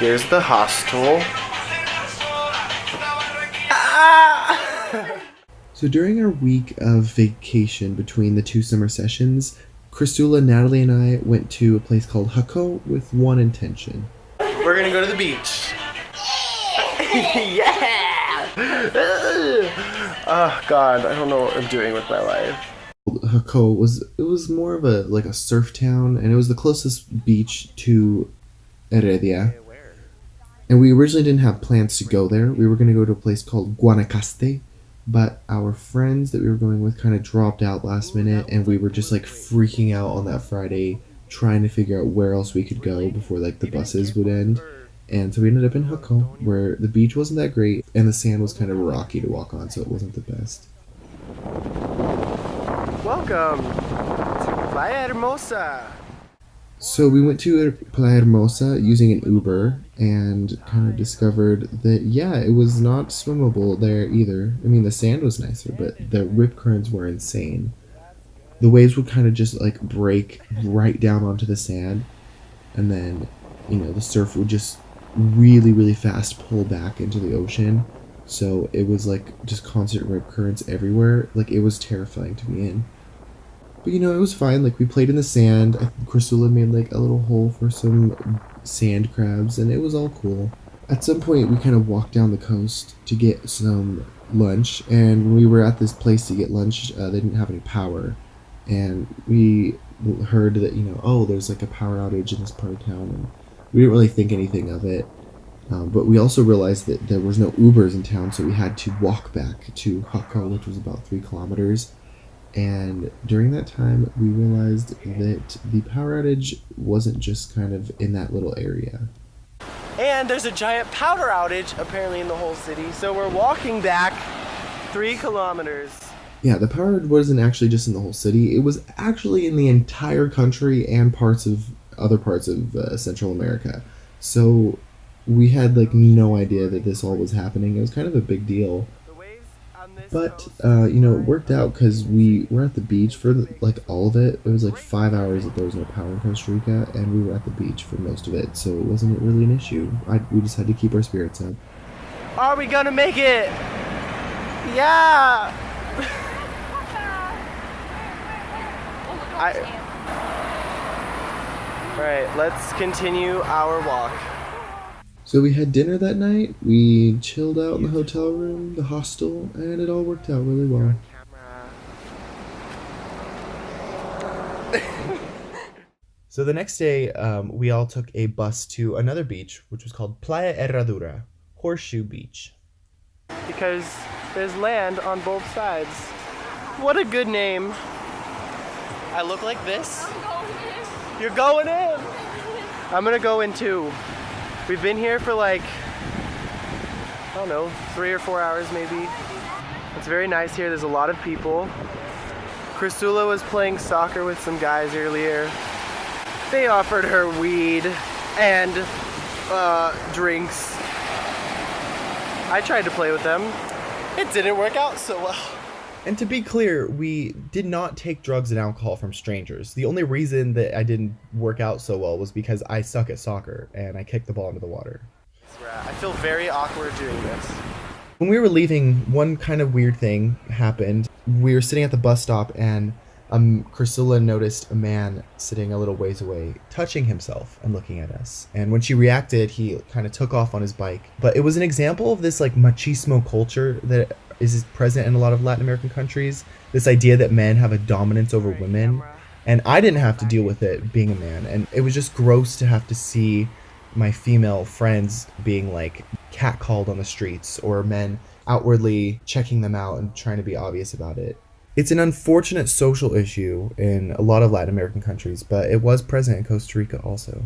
Here's the hostel. So during our week of vacation between the 2 summer sessions, Christula, Natalie, and I went to a place called Jaco with one intention. We're gonna go to the beach. Yeah! Oh God, I don't know what I'm doing with my life. Jaco was more of a surf town, and it was the closest beach to Heredia. And we originally didn't have plans to go there. We were going to go to a place called Guanacaste, but our friends that we were going with kind of dropped out last minute, and we were just like freaking out on that Friday, trying to figure out where else we could go before like the buses would end. And so we ended up in Jaco, where the beach wasn't that great, and the sand was kind of rocky to walk on, so it wasn't the best. Welcome to Playa Hermosa. So we went to Playa Hermosa using an Uber and kind of discovered that, yeah, it was not swimmable there either. I mean, the sand was nicer, but the rip currents were insane. The waves would kind of just like break right down onto the sand, and then, the surf would just really, really fast pull back into the ocean. So it was like just constant rip currents everywhere. Like, it was terrifying to be in. But it was fine. Like, we played in the sand. Christula made like a little hole for some sand crabs, and it was all cool. At some point, we kind of walked down the coast to get some lunch, and when we were at this place to get lunch, they didn't have any power. And we heard that, there's like a power outage in this part of town, and we didn't really think anything of it. But we also realized that there was no Ubers in town, so we had to walk back to Jaco, which was about 3 kilometers. And during that time, we realized that the power outage wasn't just kind of in that little area. And there's a giant power outage apparently in the whole city, so we're walking back 3 kilometers. Yeah, the power outage wasn't actually just in the whole city. It was actually in the entire country and other parts of Central America. So we had like no idea that this all was happening. It was kind of a big deal. But, it worked out because we were at the beach for like all of it. It was like 5 hours that there was no power in Costa Rica, and we were at the beach for most of it, so it wasn't really an issue. We just had to keep our spirits up. Are we gonna make it? Yeah! Alright, let's continue our walk. So we had dinner that night, we chilled out in the hotel room, the hostel, and it all worked out really well. So the next day, we all took a bus to another beach, which was called Playa Herradura, Horseshoe Beach. Because there's land on both sides. What a good name. I look like this? You're going in! I'm gonna go in too. We've been here for like, 3 or 4 hours maybe. It's very nice here. There's a lot of people. Christula was playing soccer with some guys earlier. They offered her weed and drinks. I tried to play with them. It didn't work out so well. And to be clear, we did not take drugs and alcohol from strangers. The only reason that I didn't work out so well was because I suck at soccer and I kicked the ball into the water. I feel very awkward doing this. When we were leaving, one kind of weird thing happened. We were sitting at the bus stop, and Christula noticed a man sitting a little ways away, touching himself and looking at us. And when she reacted, he kind of took off on his bike. But it was an example of this like machismo culture that is present in a lot of Latin American countries. This idea that men have a dominance over women. And I didn't have to deal with it being a man. And it was just gross to have to see my female friends being like catcalled on the streets, or men outwardly checking them out and trying to be obvious about it. It's an unfortunate social issue in a lot of Latin American countries, but it was present in Costa Rica also.